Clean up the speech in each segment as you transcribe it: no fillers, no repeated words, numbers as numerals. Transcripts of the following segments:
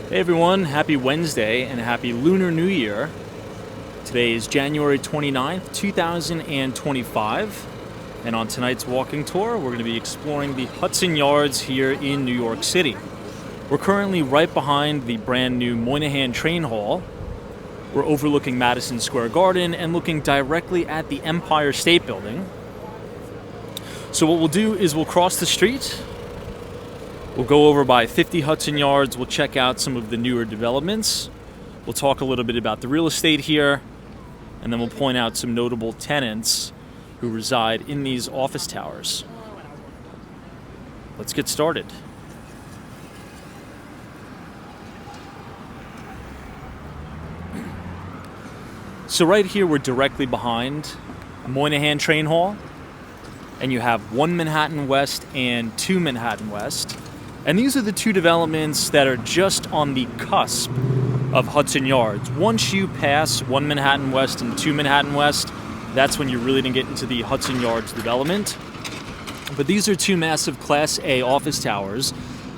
Hey everyone, happy Wednesday and happy Lunar New Year. Today is January 29th, 2025, and on tonight's walking tour, we're going to be exploring the Hudson Yards here in New York City. We're currently right behind the brand new Moynihan Train Hall. We're overlooking Madison Square Garden and looking directly at the Empire State Building. So what we'll do is we'll cross the street. We'll go over by 50 Hudson Yards. We'll check out some of the newer developments. We'll talk a little bit about the real estate here, and then we'll point out some notable tenants who reside in these office towers. Let's get started. So right here, we're directly behind Moynihan Train Hall, and you have 1 Manhattan West and 2 Manhattan West. And these are the two developments that are just on the cusp of Hudson Yards. Once you pass 1 Manhattan West and 2 Manhattan West, that's when you're really going to get into the Hudson Yards development. But these are two massive Class A office towers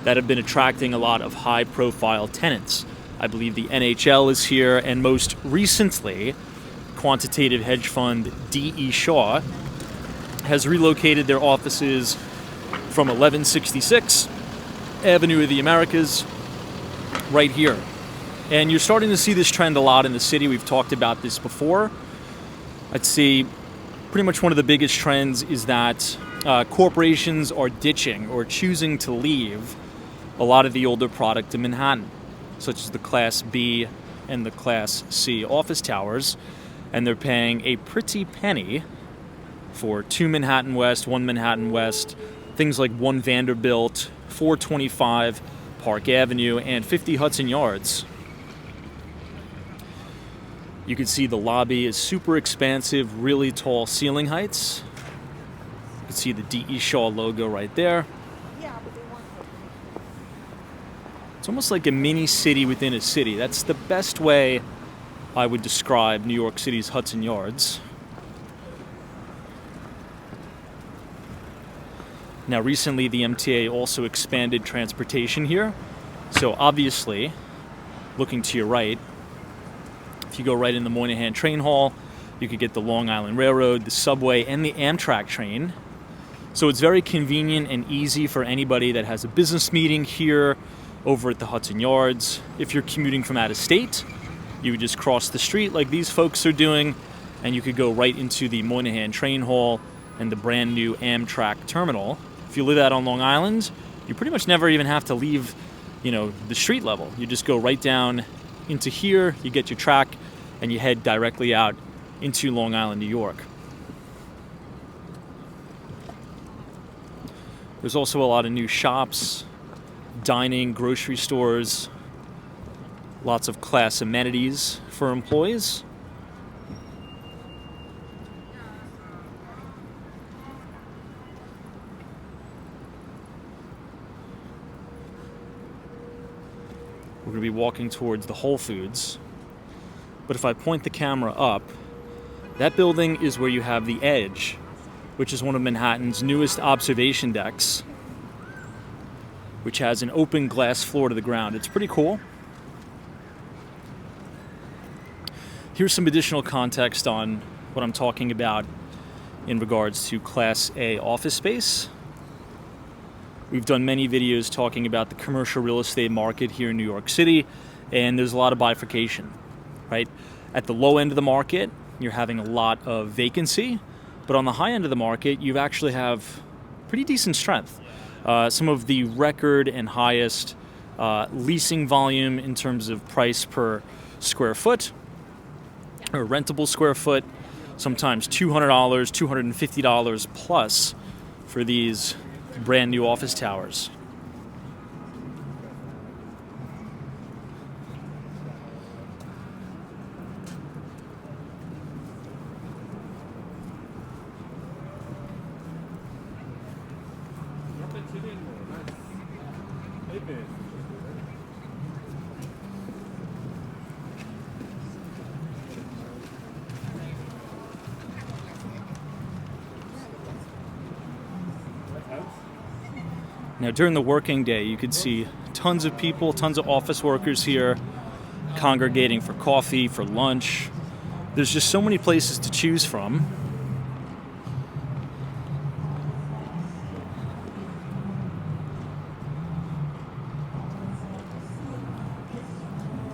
that have been attracting a lot of high-profile tenants. I believe the NHL is here, and most recently, quantitative hedge fund D.E. Shaw has relocated their offices from 1166 Avenue of the Americas right here. And you're starting to see this trend a lot in the city. We've talked about this before. I'd say pretty much one of the biggest trends is that corporations are ditching or choosing to leave a lot of the older product in Manhattan, such as the Class B and the Class C office towers, and they're paying a pretty penny for 2 Manhattan West, 1 Manhattan West, things like 1 Vanderbilt, 425 Park Avenue, and 50 Hudson Yards. You can see the lobby is super expansive, really tall ceiling heights. You can see the D.E. Shaw logo right there. It's almost like a mini city within a city. That's the best way I would describe New York City's Hudson Yards. Now, recently, the MTA also expanded transportation here. So obviously, looking to your right, if you go right in the Moynihan Train Hall, you could get the Long Island Railroad, the subway, and the Amtrak train. So it's very convenient and easy for anybody that has a business meeting here over at the Hudson Yards. If you're commuting from out of state, you would just cross the street like these folks are doing, and you could go right into the Moynihan Train Hall and the brand new Amtrak terminal. If you live out on Long Island, you pretty much never even have to leave, the street level. You just go right down into here, you get your track, and you head directly out into Long Island, New York. There's also a lot of new shops, dining, grocery stores, lots of class amenities for employees. We're going to be walking towards the Whole Foods. But if I point the camera up, that building is where you have the Edge, which is one of Manhattan's newest observation decks, which has an open glass floor to the ground. It's pretty cool. Here's some additional context on what I'm talking about in regards to Class A office space. We've done many videos talking about the commercial real estate market here in New York City, and there's a lot of bifurcation, right? At the low end of the market, you're having a lot of vacancy, but on the high end of the market, you actually have pretty decent strength. Some of the record and highest leasing volume in terms of price per square foot, or rentable square foot, sometimes $200, $250 plus for these brand new office towers. Now, during the working day, you could see tons of people, tons of office workers here congregating for coffee, for lunch. There's just so many places to choose from.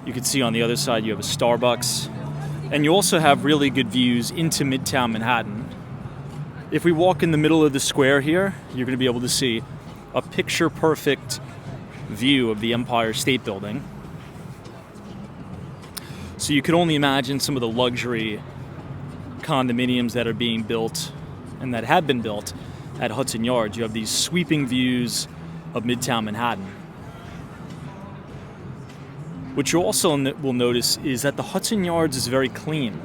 You can see on the other side you have a Starbucks, and you also have really good views into Midtown Manhattan. If we walk in the middle of the square here, you're going to be able to see a picture-perfect view of the Empire State Building. So you could only imagine some of the luxury condominiums that are being built and that have been built at Hudson Yards. You have these sweeping views of Midtown Manhattan. What you also will notice is that the Hudson Yards is very clean.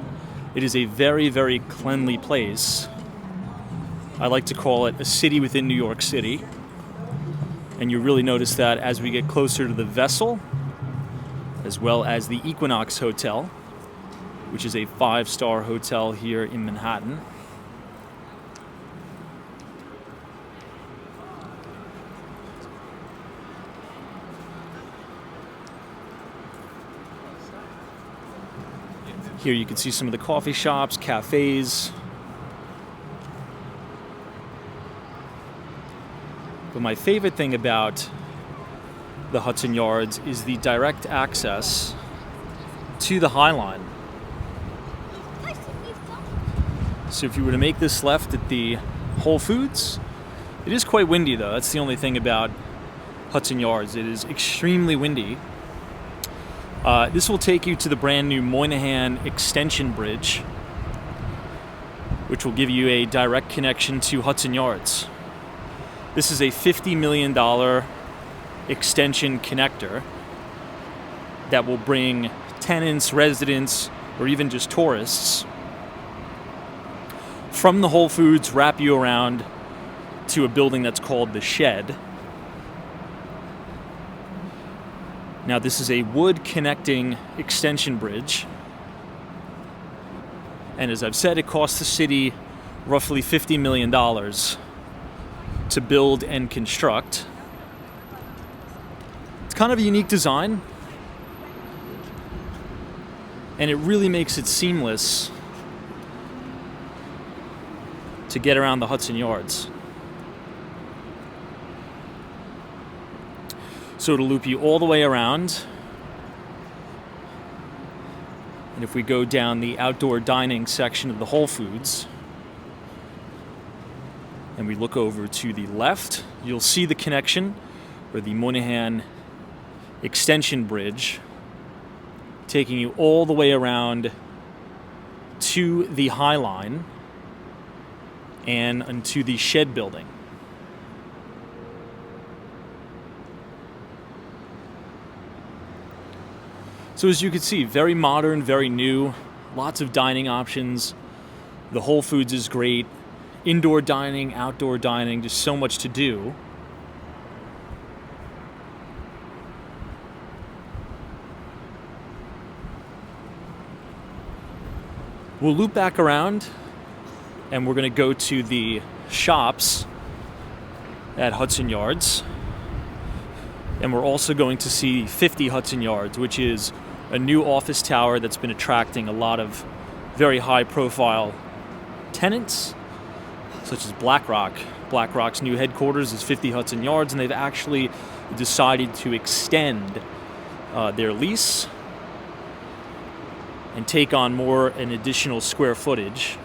It is a very, very cleanly place. I like to call it a city within New York City. And you really notice that as we get closer to the Vessel, as well as the Equinox Hotel, which is a 5-star hotel here in Manhattan. Here you can see some of the coffee shops, cafes. But my favorite thing about the Hudson Yards is the direct access to the High Line. So if you were to make this left at the Whole Foods, it is quite windy though. That's the only thing about Hudson Yards. It is extremely windy. This will take you to the brand new Moynihan Extension Bridge, which will give you a direct connection to Hudson Yards. This is a $50 million extension connector that will bring tenants, residents, or even just tourists from the Whole Foods, wrap you around to a building that's called the Shed. Now this is a wood connecting extension bridge, and as I've said, it costs the city roughly $50 million to build and construct. It's kind of a unique design, and it really makes it seamless to get around the Hudson Yards. So it'll loop you all the way around. And if we go down the outdoor dining section of the Whole Foods, and we look over to the left, you'll see the connection, or the Moynihan Extension Bridge, taking you all the way around to the High Line and into the Shed building. So as you can see, very modern, very new, lots of dining options. The Whole Foods is great. Indoor dining, outdoor dining, just so much to do. We'll loop back around and we're going to go to the shops at Hudson Yards. And we're also going to see 50 Hudson Yards, which is a new office tower that's been attracting a lot of very high-profile tenants, such as BlackRock. BlackRock's new headquarters is 50 Hudson Yards, and they've actually decided to extend their lease and take on more and additional square footage.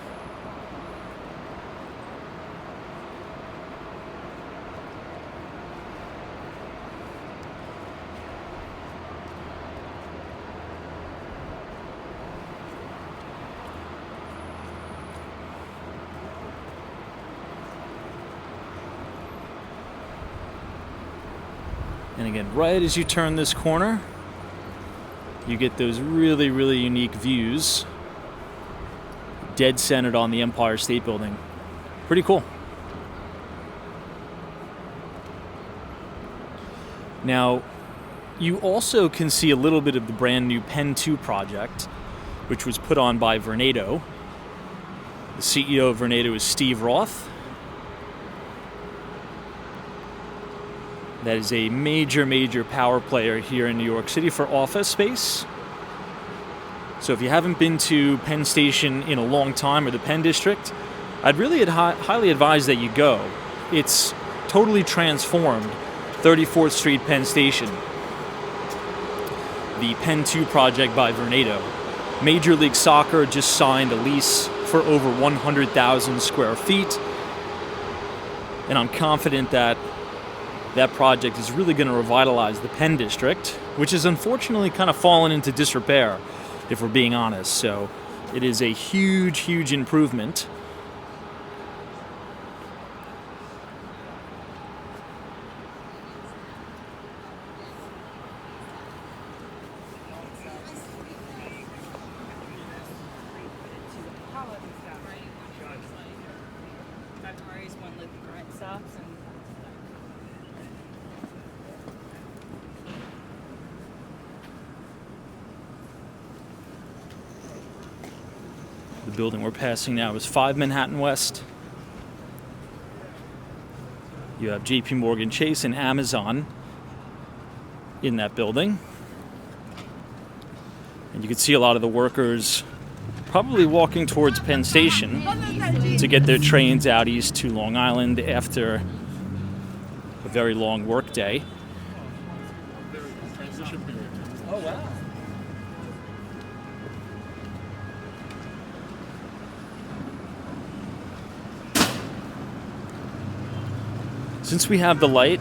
And again, right as you turn this corner, you get those really, really unique views, dead centered on the Empire State Building. Pretty cool. Now, you also can see a little bit of the brand new Pen 2 project, which was put on by Vornado. The CEO of Vornado is Steve Roth. that is a major power player here in New York City for office space. So if you haven't been to Penn Station in a long time, or the Penn District, I'd really highly advise that you go. It's totally transformed 34th Street Penn Station. The Penn 2 project by Vornado. Major League Soccer just signed a lease for over 100,000 square feet. And I'm confident that that project is really going to revitalize the Penn District, which has unfortunately kind of fallen into disrepair, if we're being honest. So it is a huge improvement. The building we're passing now is 5 Manhattan West. You have JP Morgan Chase and Amazon in that building. And you can see a lot of the workers probably walking towards Penn Station to get their trains out east to Long Island after a very long work day. Oh, wow. Since we have the light,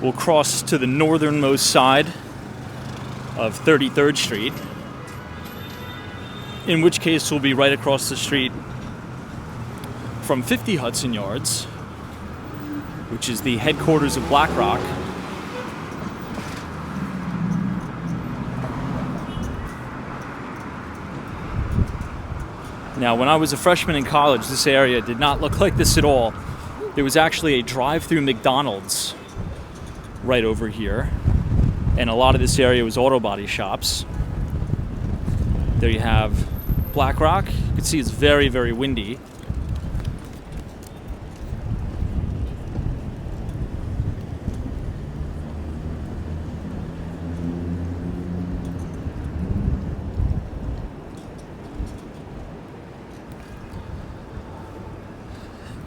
we'll cross to the northernmost side of 33rd Street, in which case we'll be right across the street from 50 Hudson Yards, which is the headquarters of BlackRock. Now, when I was a freshman in college, this area did not look like this at all. There was actually a drive-through McDonald's right over here, and a lot of this area was auto body shops. There you have BlackRock. You can see it's very windy.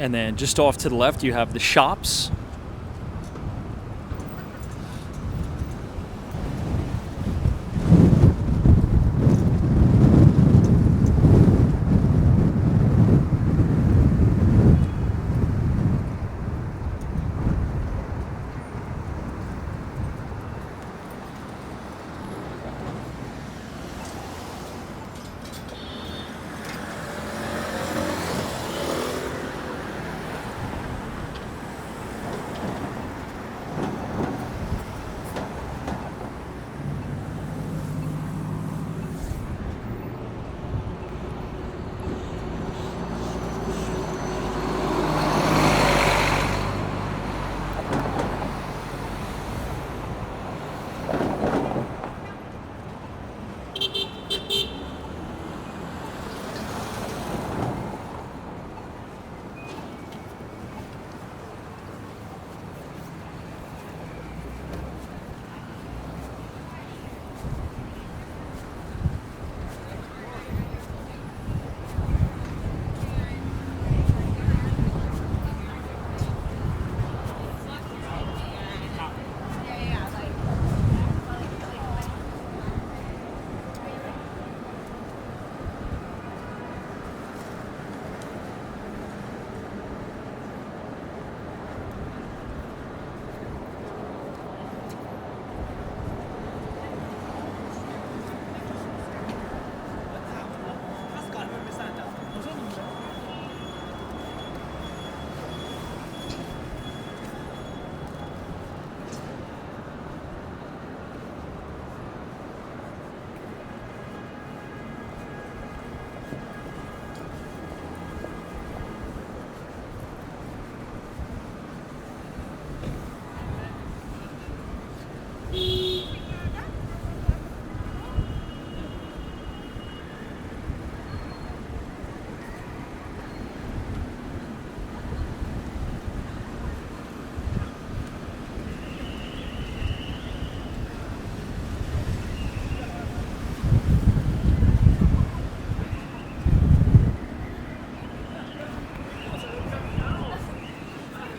And then just off to the left, you have the shops.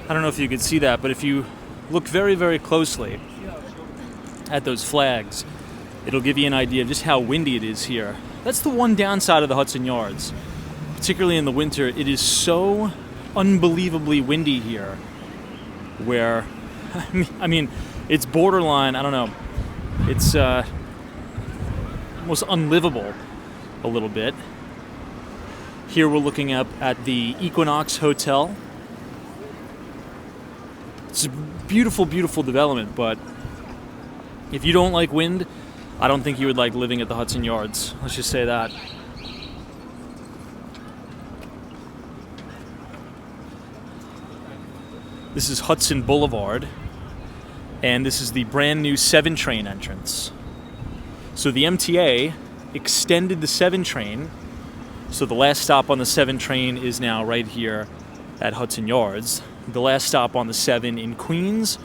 I don't know if you could see that, but if you look very, very closely at those flags, it'll give you an idea of just how windy it is here. That's the one downside of the Hudson Yards. Particularly in the winter, it is so unbelievably windy here, where, I mean, it's borderline, I don't know, it's almost unlivable a little bit. Here we're looking up at the Equinox Hotel. It's a beautiful, beautiful development, but if you don't like wind, I don't think you would like living at the Hudson Yards. Let's just say that. This is Hudson Boulevard, and this is the brand new 7 train entrance. So the MTA extended the 7 train, so the last stop on the 7 train is now right here at Hudson Yards. The last stop on the 7 in Queens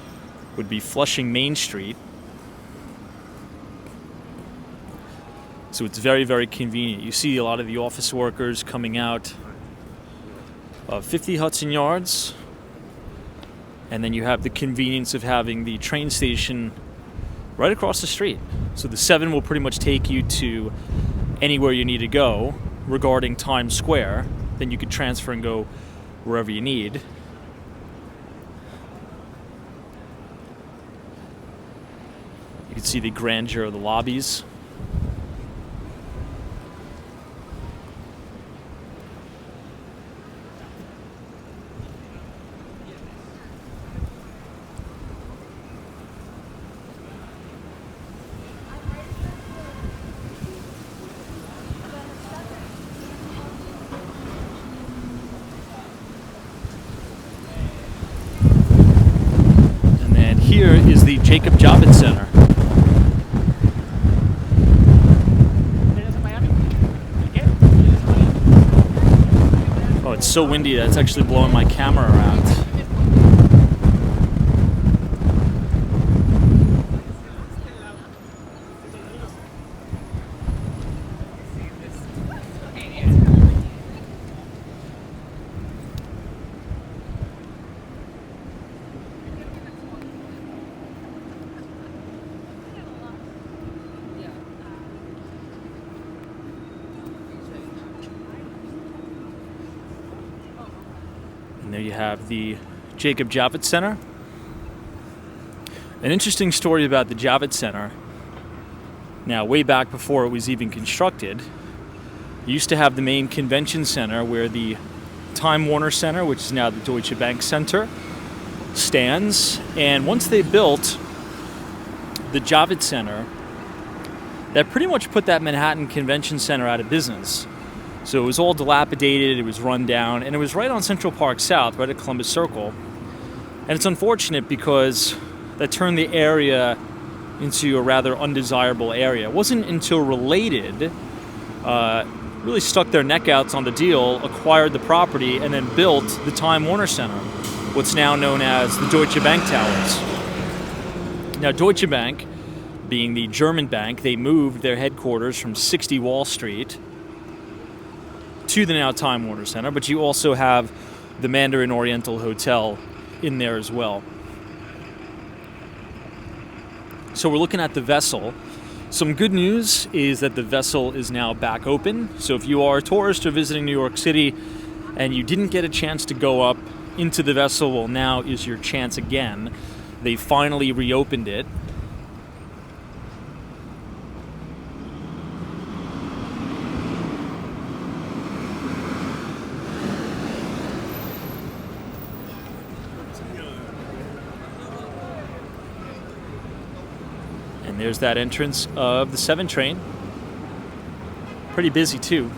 would be Flushing Main Street. So it's very, very convenient. You see a lot of the office workers coming out of 50 Hudson Yards. And then you have the convenience of having the train station right across the street. So the 7 will pretty much take you to anywhere you need to go regarding Times Square. Then you could transfer and go wherever you need. You can see the grandeur of the lobbies. Here is the Jacob Javits Center. Oh, it's so windy that it's actually blowing my camera around. And there you have the Jacob Javits Center. An interesting story about the Javits Center. Now, way back before it was even constructed, you used to have the main convention center where the Time Warner Center, which is now the Deutsche Bank Center, stands. And once they built the Javits Center, that pretty much put that Manhattan Convention Center out of business. So it was all dilapidated, it was run down, and it was right on Central Park South, right at Columbus Circle. And it's unfortunate because that turned the area into a rather undesirable area. It wasn't until Related really stuck their neck out on the deal, acquired the property, and then built the Time Warner Center, what's now known as the Deutsche Bank Towers. Now, Deutsche Bank, being the German bank, they moved their headquarters from 60 Wall Street to the now Time Warner Center, but you also have the Mandarin Oriental Hotel in there as well. So we're looking at the vessel. Some good news is that the vessel is now back open. So if you are a tourist or visiting New York City and you didn't get a chance to go up into the vessel, well, now is your chance again. They finally reopened it. And there's that entrance of the 7 train. Pretty busy too.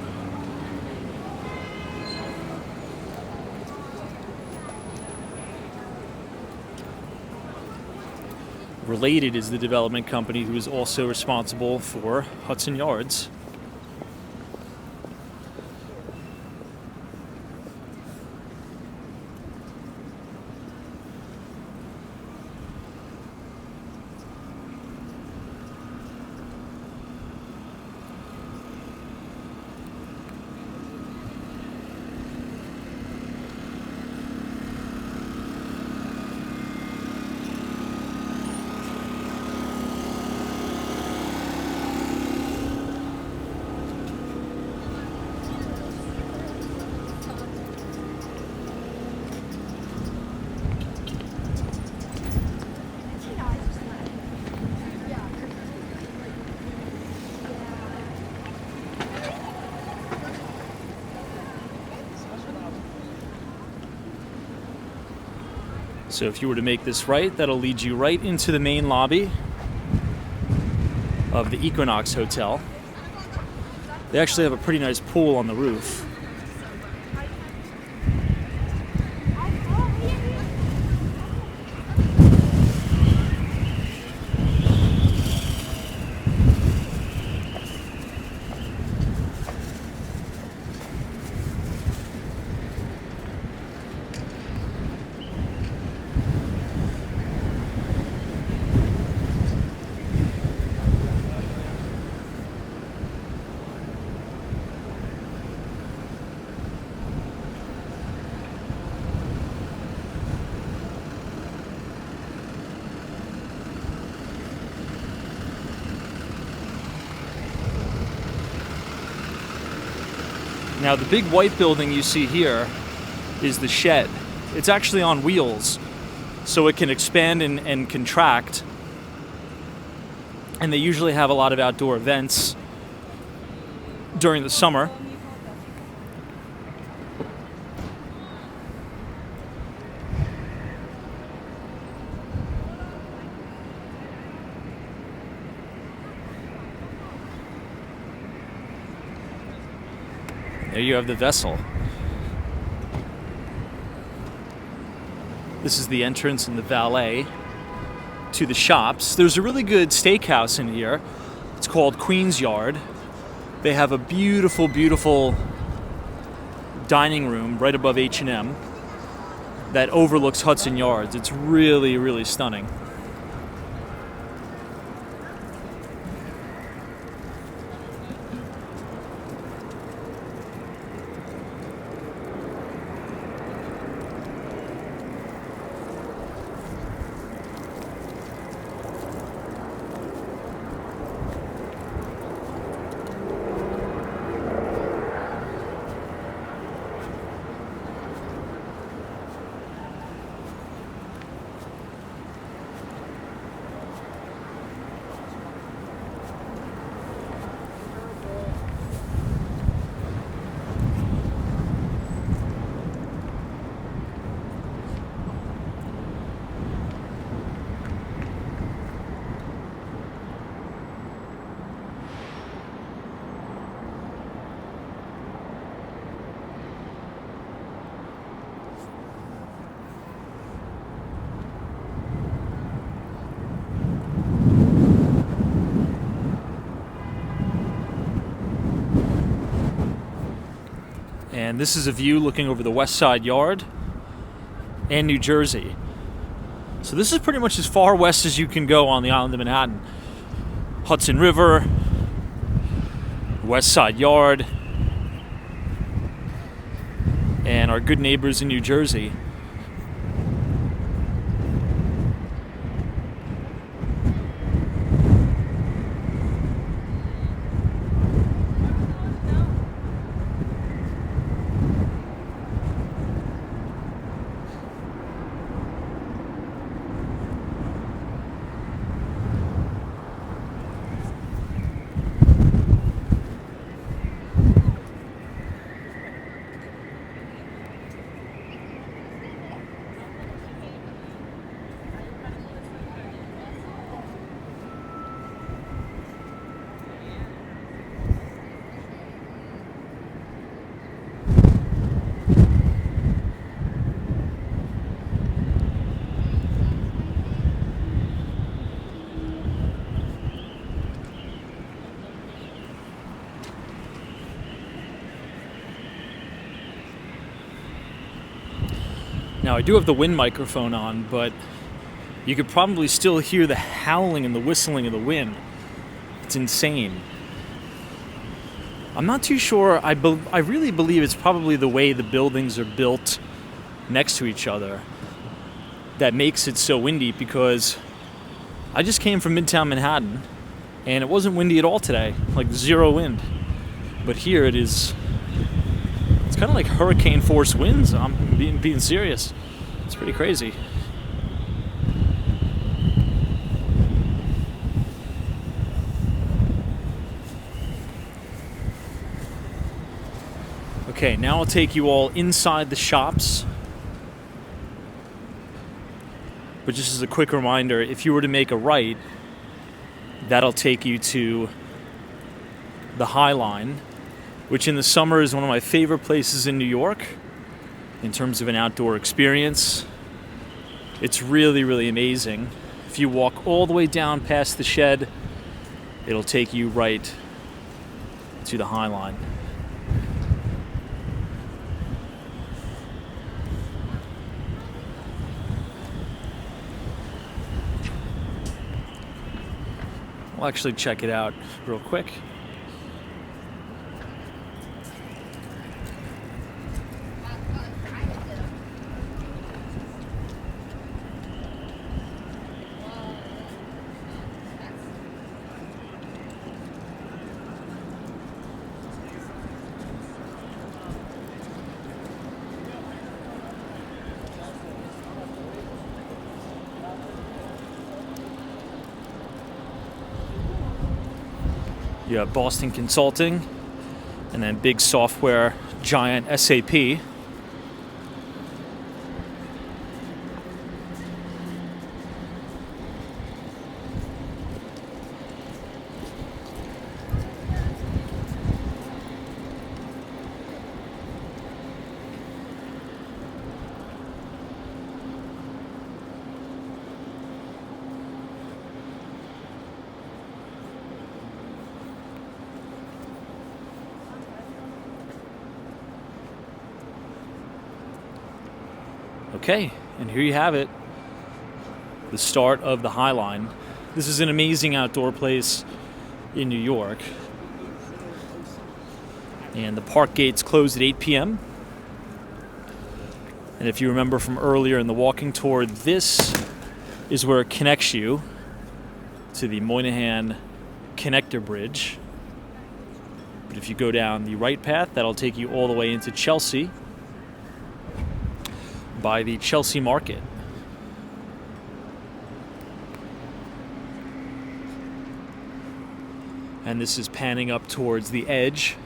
Related is the development company who is also responsible for Hudson Yards. So if you were to make this right, that'll lead you right into the main lobby of the Equinox Hotel. They actually have a pretty nice pool on the roof. Now the big white building you see here is the Shed. It's actually on wheels, so it can expand and contract. And they usually have a lot of outdoor events during the summer. There you have the vessel. This is the entrance and the valet to the shops. There's a really good steakhouse in here. It's called Queen's Yard. They have a beautiful, beautiful dining room right above H&M that overlooks Hudson Yards. It's really, really stunning. And this is a view looking over the West Side Yard and New Jersey. So this is pretty much as far west as you can go on the island of Manhattan. Hudson River, West Side Yard, and our good neighbors in New Jersey. Now, I do have the wind microphone on, but you could probably still hear the howling and the whistling of the wind. It's insane. I'm not too sure. I really believe it's probably the way the buildings are built next to each other that makes it so windy, because I just came from Midtown Manhattan and it wasn't windy at all today, like zero wind. But here it is. It's kind of like hurricane force winds. I'm being serious. It's pretty crazy. Okay, now I'll take you all inside the shops. But just as a quick reminder, if you were to make a right, that'll take you to the High Line, which in the summer is one of my favorite places in New York in terms of an outdoor experience. It's really, really amazing. If you walk all the way down past the shed, it'll take you right to the High Line. We'll actually check it out real quick. You have Boston Consulting, and then big software giant SAP. Okay, and here you have it, the start of the High Line. This is an amazing outdoor place in New York. And the park gates close at 8 p.m. And if you remember from earlier in the walking tour, this is where it connects you to the Moynihan Connector Bridge. But if you go down the right path, that'll take you all the way into Chelsea, by the Chelsea Market. And this is panning up towards the edge.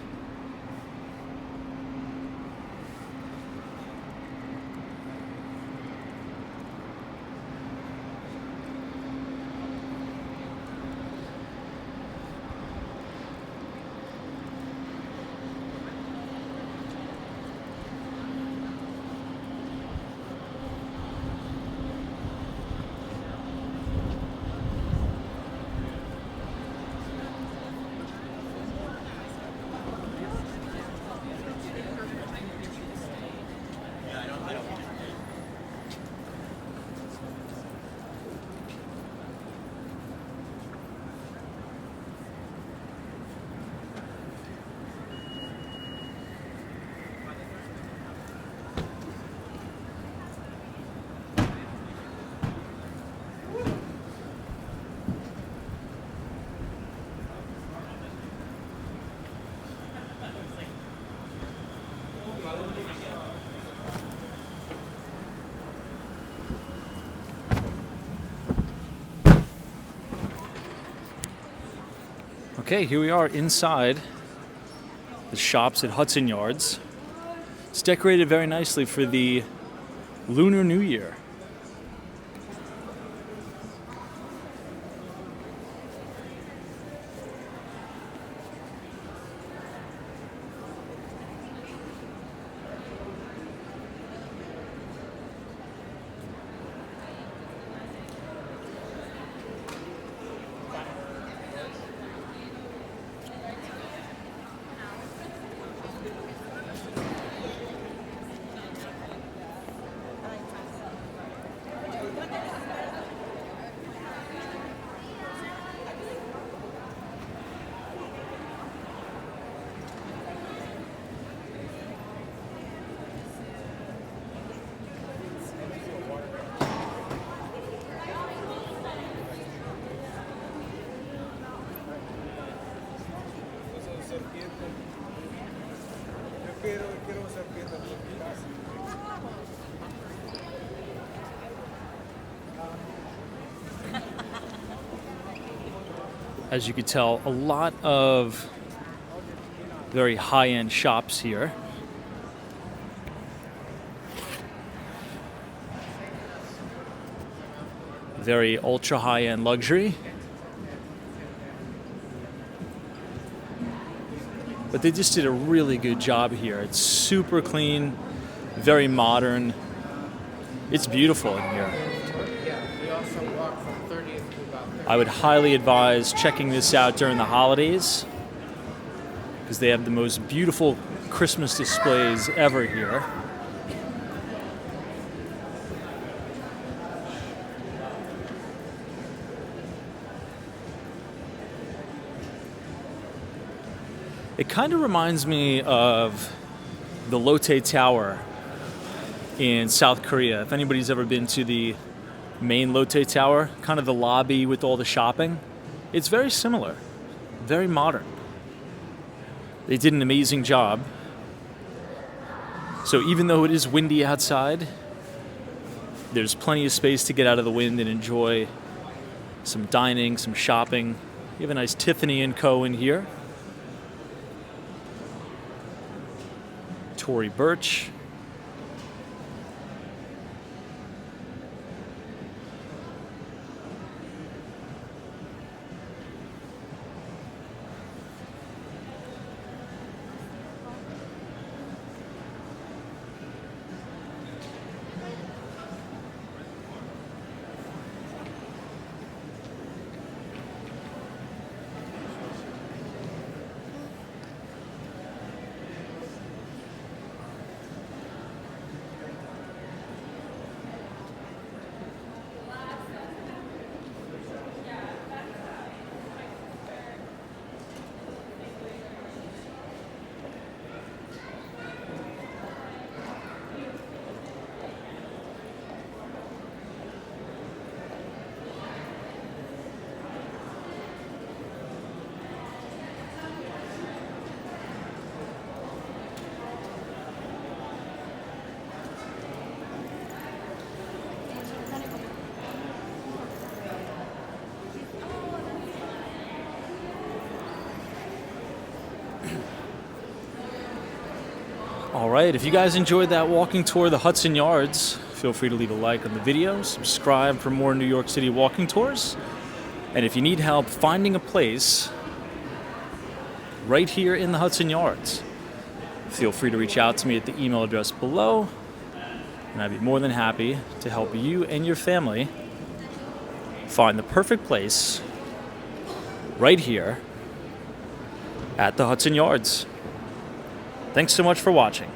Okay, here we are inside the shops at Hudson Yards. It's decorated very nicely for the Lunar New Year. As you can tell, a lot of very high-end shops here. very ultra high-end luxury. But they just did a really good job here. It's super clean, very modern. It's beautiful in here. I would highly advise checking this out during the holidays because they have the most beautiful Christmas displays ever here. It kind of reminds me of the Lotte Tower in South Korea. If anybody's ever been to the main Lotte Tower, kind of the lobby with all the shopping, it's very similar, very modern. They did an amazing job. So even though it is windy outside, there's plenty of space to get out of the wind and enjoy some dining, some shopping. You have a nice Tiffany & Co. in here. Tory Burch. All right, if you guys enjoyed that walking tour of the Hudson Yards, feel free to leave a like on the video, subscribe for more New York City walking tours, and if you need help finding a place right here in the Hudson Yards, feel free to reach out to me at the email address below, and I'd be more than happy to help you and your family find the perfect place right here at the Hudson Yards. Thanks so much for watching.